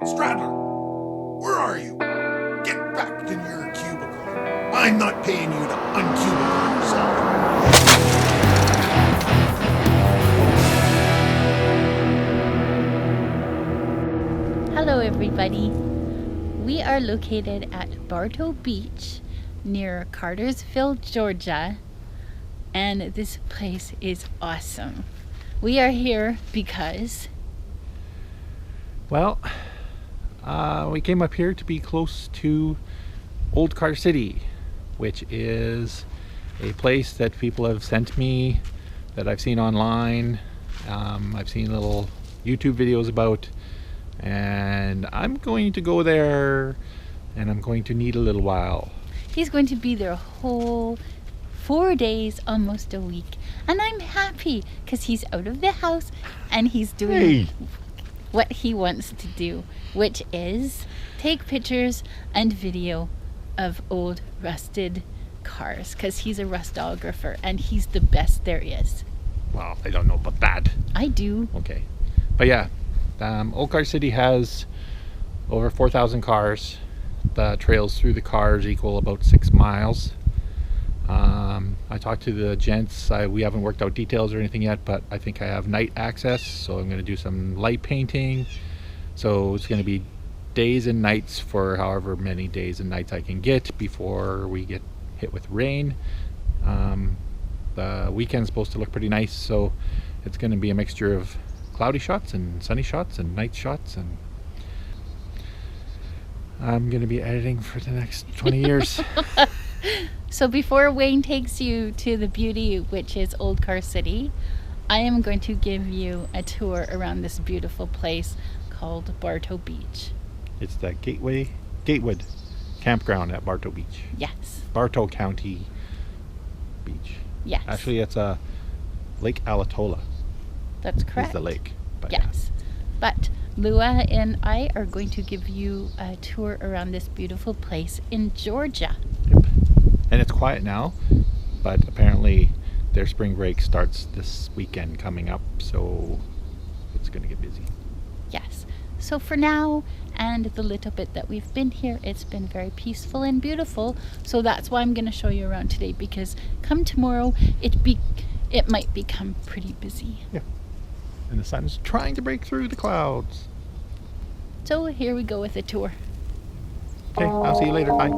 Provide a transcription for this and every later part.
Stradler, where are you? Get back in your cubicle. I'm not paying you to uncubicle yourself. Hello everybody. We are located at Bartow Beach near Cartersville, Georgia, and this place is awesome. We are here because we came up here to be close to Old Car City, which is a place that people have sent me, that I've seen online. I've seen little YouTube videos about, and I'm going to go there, and I'm going to need a little while. he's going to be there a whole 4 days, almost a week. And I'm happy because he's out of the house and he's doing what he wants to do, which is take pictures and video of old rusted cars, because he's a rustographer and he's the best there is. Well, I don't know about that. I do. Okay. But yeah, Old Car City has over 4,000 cars. The trails through the cars equal about 6 miles. I talked to the gents. We haven't worked out details or anything yet, but I think I have night access, so I'm going to do some light painting. So it's going to be days and nights for however many days and nights I can get before we get hit with rain. The weekend's supposed to look pretty nice, so it's going to be a mixture of cloudy shots and sunny shots and night shots, and I'm going to be editing for the next 20 years. So before Wayne takes you to the beauty, which is Old Car City, I am going to give you a tour around this beautiful place called Bartow Beach. It's the Gatewood Campground at Bartow Beach. Yes. Bartow County Beach. Yes. Actually, it's a Lake Allatoona. That's correct. Is the lake. But yes. But Lua and I are going to give you a tour around this beautiful place in Georgia. Yep. And it's quiet now, but apparently their spring break starts this weekend coming up, so it's going to get busy. Yes. So for now, and the little bit that we've been here, it's been very peaceful and beautiful. So that's why I'm going to show you around today, because come tomorrow, it might become pretty busy. Yeah. And the sun's trying to break through the clouds. So here we go with the tour. Okay, I'll see you later. Bye.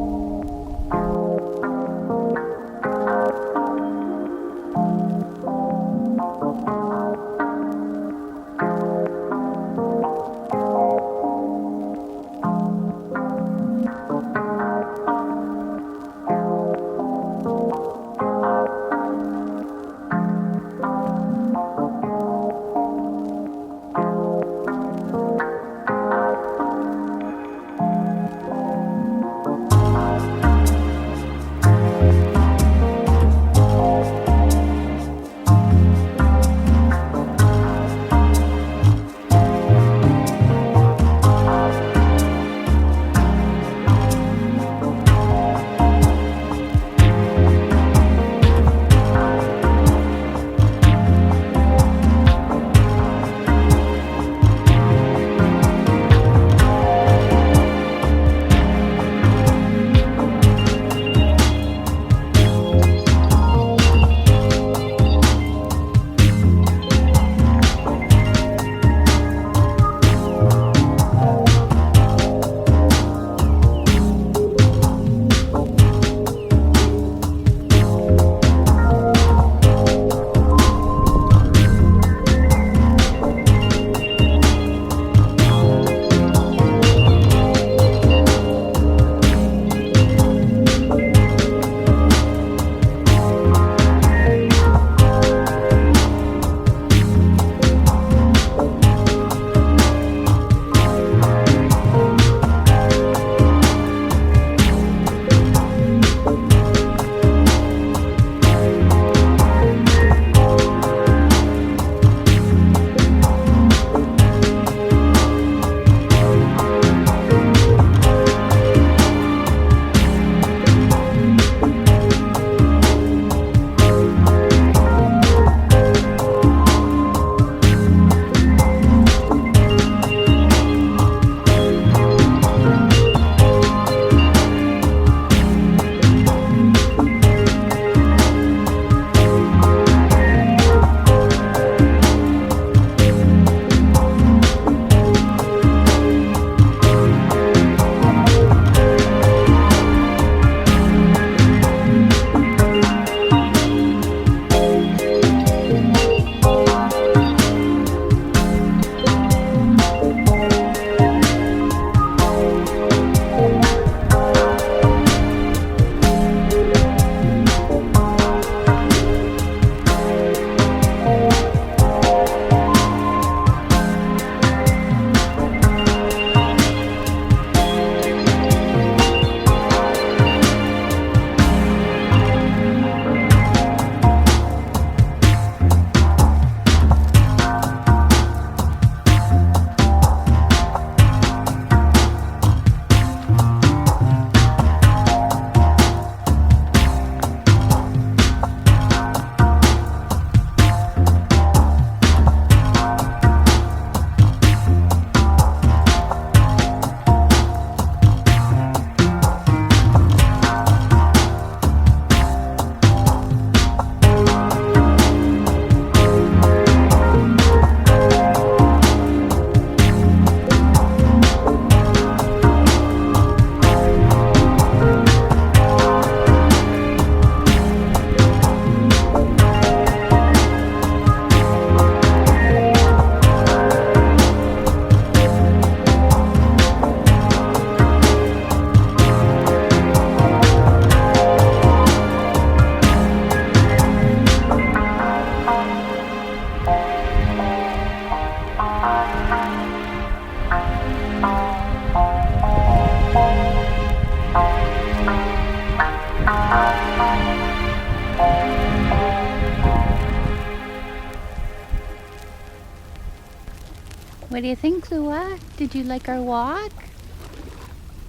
What do you think, Lua? Did you like our walk?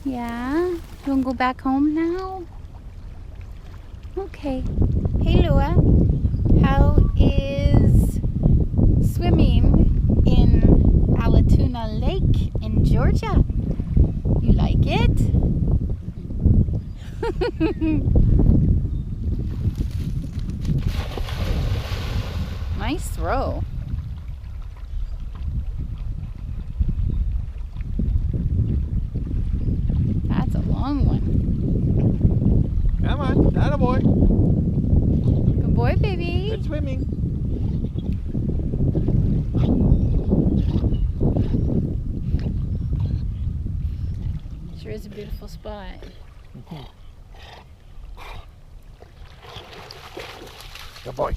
Yeah? You want to go back home now? Okay. Hey, Lua. How is swimming in Allatoona Lake in Georgia? You like it? Nice throw. That's a long one. Come on, attaboy. Good boy, baby. Good swimming. Sure is a beautiful spot. Good boy.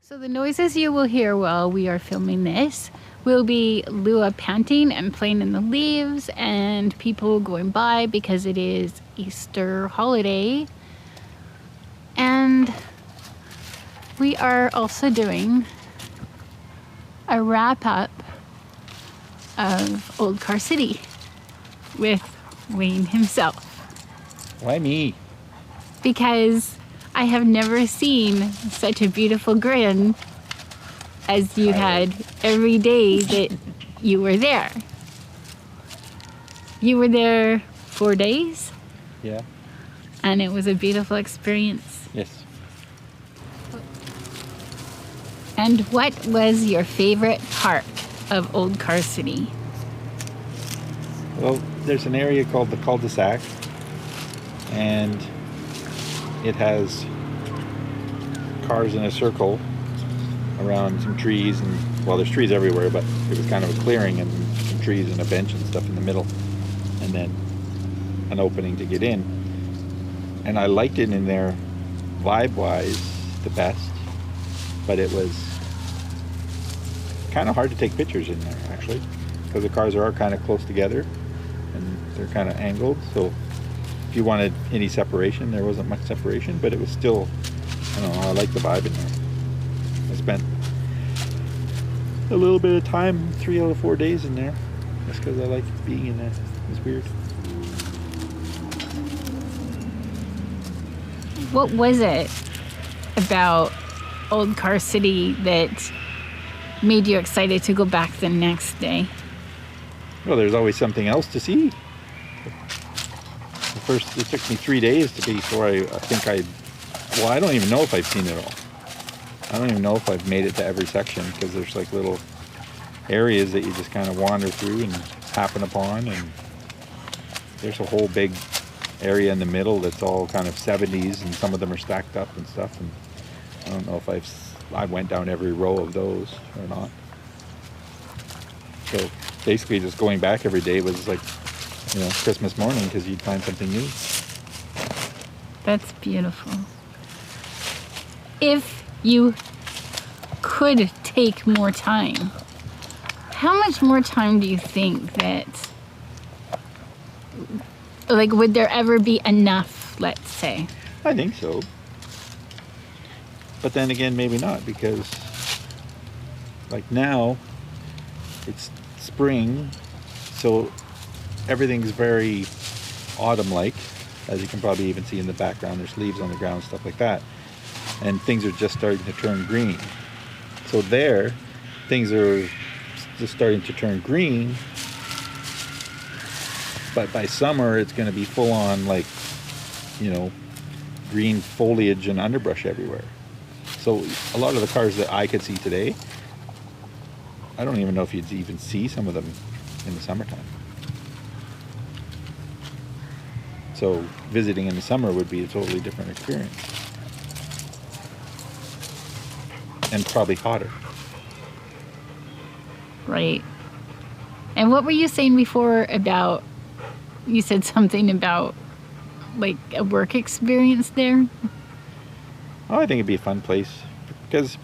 So the noises you will hear while we are filming this will be Lua panting and playing in the leaves and people going by because it is Easter holiday. And we are also doing a wrap up of Old Car City with Wayne himself. Why me? Because I have never seen such a beautiful grin as you had every day that you were there. You were there 4 days, Yeah. and it was a beautiful experience. Yes. And what was your favorite part of Old Car City? Well, there's an area called the cul-de-sac, and it has cars in a circle around some trees, and well, there's trees everywhere, but it was kind of a clearing and some trees and a bench and stuff in the middle, and then an opening to get in. And I liked it in there vibe-wise the best, but it was kind of hard to take pictures in there actually, because the cars are kind of close together and they're kind of angled, so if you wanted any separation, there wasn't much separation, but it was still, I don't know, I like the vibe in there. I spent a little bit of time, 3 out of 4 days in there, just because I like being in there. It was weird. What was it about Old Car City that made you excited to go back the next day? Well, there's always something else to see. First, it took me 3 days before I don't even know if I've seen it all. I don't even know if I've made it to every section, because there's like little areas that you just kind of wander through and happen upon, and there's a whole big area in the middle that's all kind of 70s, and some of them are stacked up and stuff, and I don't know if I went down every row of those or not. So basically just going back every day was like, you know, Christmas morning, because you'd find something new. That's beautiful. If you could take more time, how much more time do you think that, like, would there ever be enough, let's say? I think so. But then again, maybe not, because like now it's spring, so everything's very autumn-like, as you can probably even see in the background. There's leaves on the ground, stuff like that, and things are just starting to turn green. So there, things are just starting to turn green, but by summer it's going to be full on, like, you know, green foliage and underbrush everywhere. So a lot of the cars that I could see today, I don't even know if you'd even see some of them in the summertime. So visiting in the summer would be a totally different experience. And probably hotter. Right. And what were you saying before about, you said something about like a work experience there? Oh, I think it'd be a fun place, because,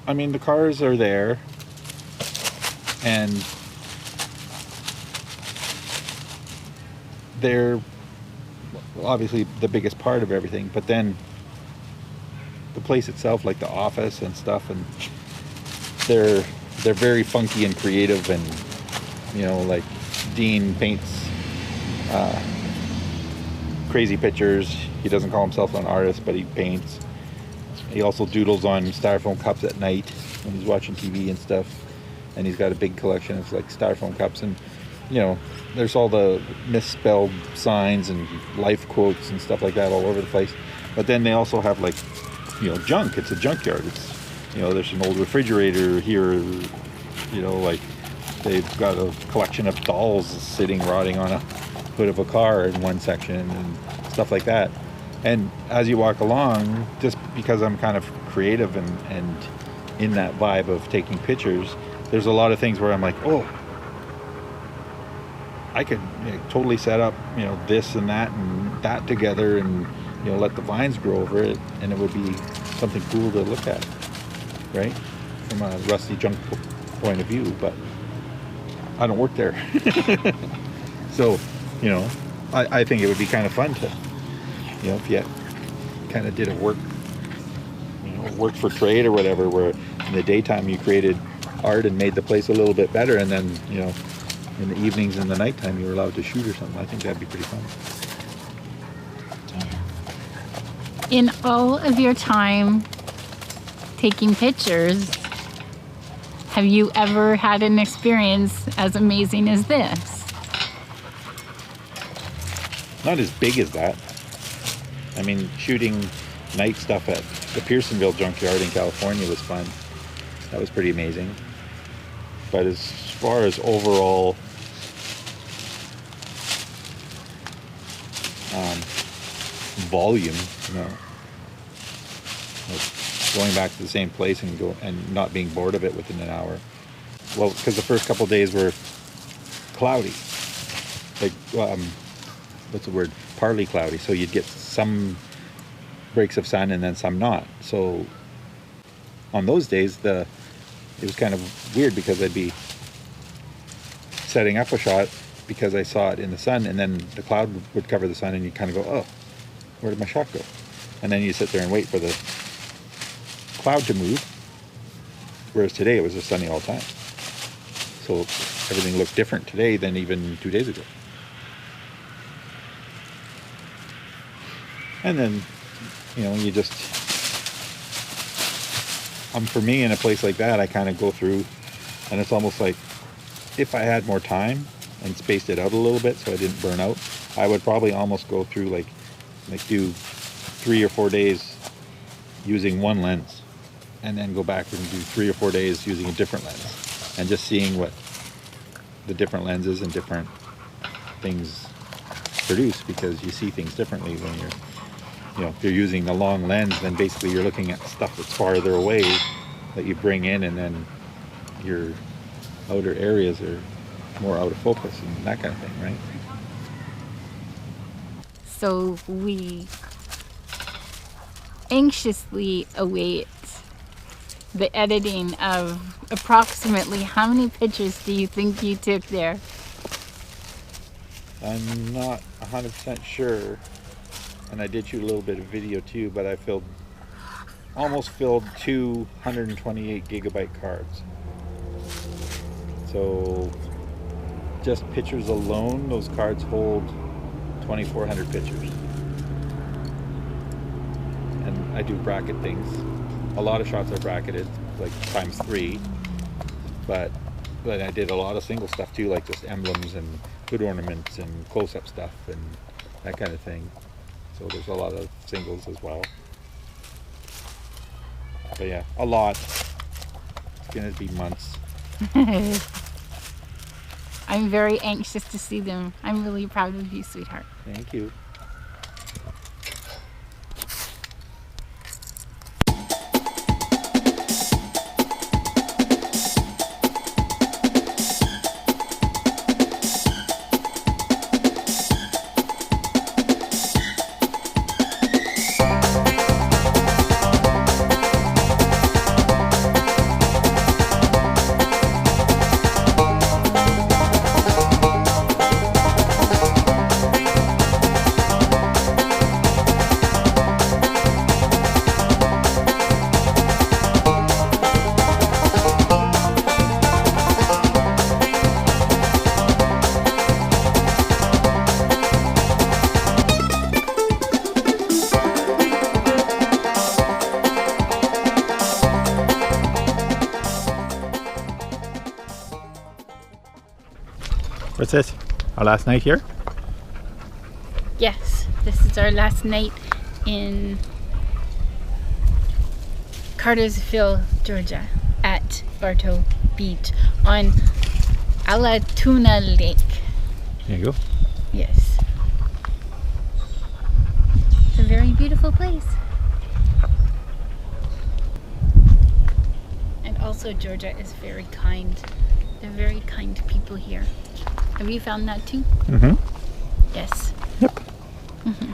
I mean, the cars are there, and they're obviously the biggest part of everything, but then the place itself, like the office and stuff, and they're very funky and creative, and you know, like Dean paints crazy pictures. He doesn't call himself an artist, but he paints. He also doodles on styrofoam cups at night when he's watching TV and stuff, and he's got a big collection of like styrofoam cups, and you know, there's all the misspelled signs and life quotes and stuff like that all over the place. But then they also have like, you know, junk. It's a junkyard. It's, you know, there's an old refrigerator here, you know, like they've got a collection of dolls sitting rotting on a hood of a car in one section and stuff like that. And as you walk along, just because I'm kind of creative and in that vibe of taking pictures, there's a lot of things where I'm like, oh, I could, you know, totally set up, you know, this and that together, and you know, let the vines grow over it, and it would be something cool to look at, right? From a rusty junk point of view. But I don't work there. So, you know, I think it would be kind of fun to, you know, if you kind of did a work for trade or whatever, where in the daytime you created art and made the place a little bit better, and then, you know, in the evenings and the nighttime you were allowed to shoot or something. I think that'd be pretty fun. In all of your time taking pictures, have you ever had an experience as amazing as this? Not as big as that. I mean, shooting night stuff at the Pearsonville junkyard in California was fun. That was pretty amazing. But as far as overall volume, you know, like going back to the same place and not being bored of it within an hour. Well, because the first couple of days were cloudy, like what's the word? Partly cloudy. So you'd get some breaks of sun and then some not. So on those days, it was kind of weird because I'd be setting up a shot because I saw it in the sun, and then the cloud would cover the sun, and you kind of go, oh, where did my shot go? And then you sit there and wait for the cloud to move. Whereas today it was just sunny all the time. So everything looked different today than even 2 days ago. And then, you know, you just, for me in a place like that, I kind of go through, and it's almost like if I had more time and spaced it out a little bit so I didn't burn out, I would probably almost go through like do 3 or 4 days using one lens, and then go back and do 3 or 4 days using a different lens, and just seeing what the different lenses and different things produce, because you see things differently when you're, you know, if you're using the long lens, then basically you're looking at stuff that's farther away that you bring in, and then your outer areas are more out of focus and that kind of thing, right? So we anxiously await the editing of approximately how many pictures do you think you took there? I'm not 100% sure, and I did shoot a little bit of video too, but I almost filled 228 gigabyte cards. So just pictures alone, those cards hold 2,400 pictures. And I do bracket things. A lot of shots are bracketed, like ×3, but I did a lot of single stuff too, like just emblems and hood ornaments and close-up stuff and that kind of thing. So there's a lot of singles as well. But yeah, a lot. It's gonna be months. I'm very anxious to see them. I'm really proud of you, sweetheart. Thank you. What's this? Our last night here? Yes, this is our last night in Cartersville, Georgia, at Bartow Beach on Allatoona Lake. There you go. Yes. It's a very beautiful place. And also Georgia is very kind. They're very kind people here. Have you found that too? Mm-hmm. Yes. Yep. Mm-hmm.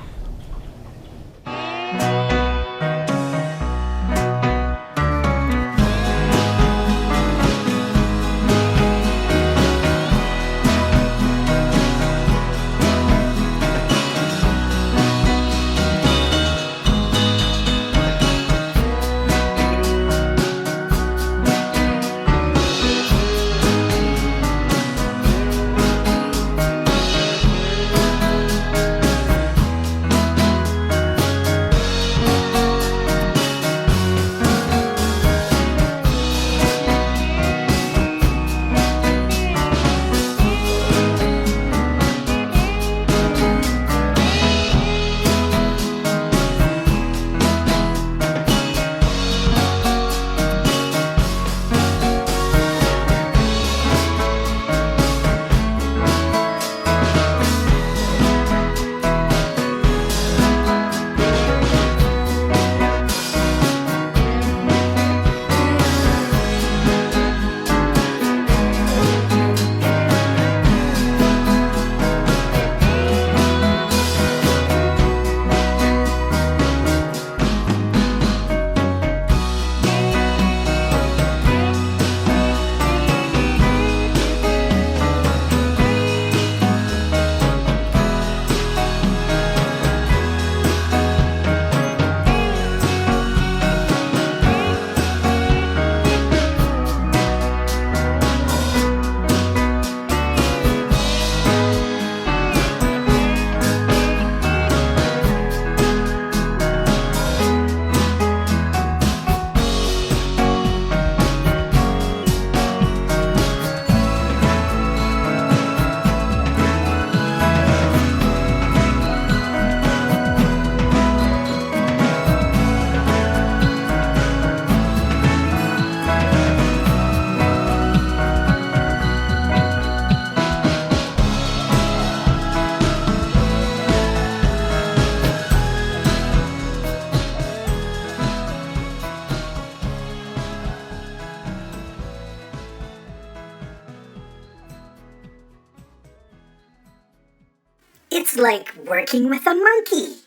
It's like working with a monkey.